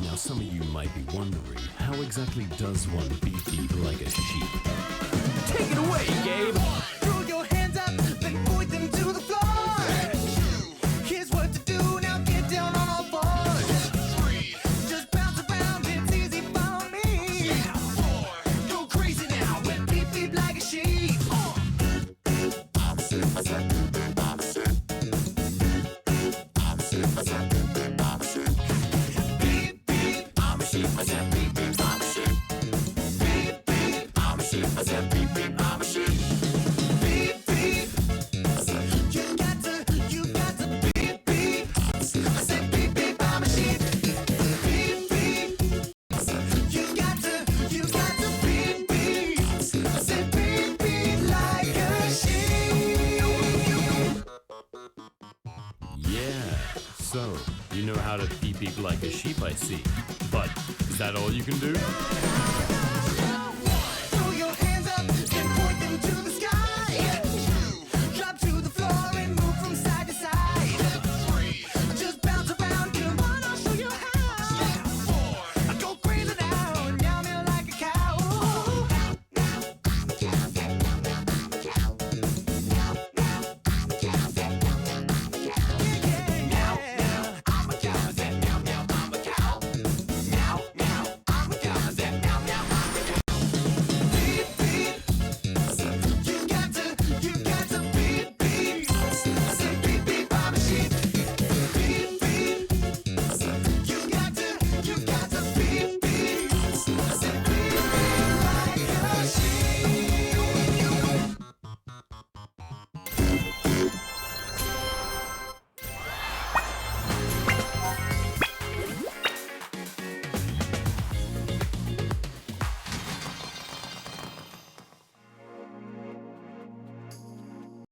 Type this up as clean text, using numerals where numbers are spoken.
Now some of you might be wondering, how exactly does one beep beep like a sheep? Take it away, Gabe! Throw your hands up, then point them to the floor. Here's what to do, now get down on all fours. Just bounce around, it's easy for me. Go crazy now, and beep beep like a sheep. So, you know how to beep beep like a sheep, I see. But is that all you can do?